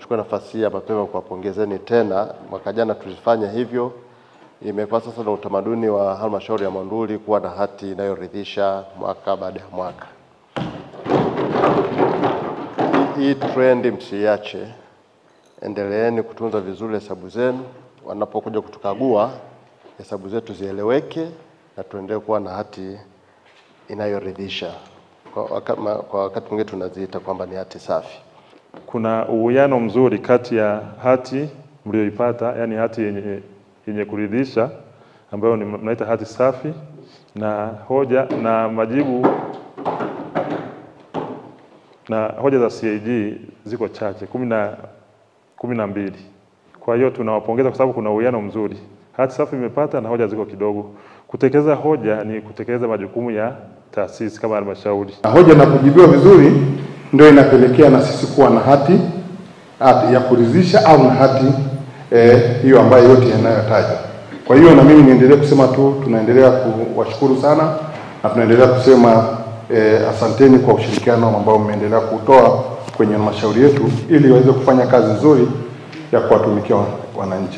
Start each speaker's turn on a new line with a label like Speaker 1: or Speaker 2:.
Speaker 1: Chukua nafasi ya mapema kuwapongezeni tena. Mwaka jana tulifanya hivyo. Imekuwa sasa na utamaduni wa halmashauri ya Monduli kuwa na hati inayoridhisha mwaka baada ya mwaka. Hii trend msiache. Endeleeni kutunza vizuri hesabu zenu. Wanapokuja kutukagua, hesabu zetu zieleweke na tuendelee kuwa na hati inayoridhisha. Kwa wakati mwingine tunaziita kwamba ni hati safi.
Speaker 2: Kuna uwiano mzuri kati ya hati mlioipata, yani hati yenye kuridhisha ambayo mnaita hati safi, na hoja na majibu na hoja za CAG ziko chache 12. Kwa hiyo tunawapongeza kwa sababu kuna uwiano mzuri. Hati safi imepata na hoja ziko kidogo. Kutekeleza hoja ni kutekeleza majukumu ya taasisi kama halmashauri.
Speaker 3: Hoja na kujibiwa vizuri ndio inapelekea na sisi kuwa na hati ya kuridhisha au na hati hiyo ambayo yote yanayotaja. Kwa hiyo na mimi niendelee kusema tu, tunaendelea kuwashukuru sana na tunaendelea kusema asanteni kwa ushirikiano ambao mmeendelea kutoa kwenye halmashauri yetu ili waweze kufanya kazi nzuri ya kuwatumikia wananchi.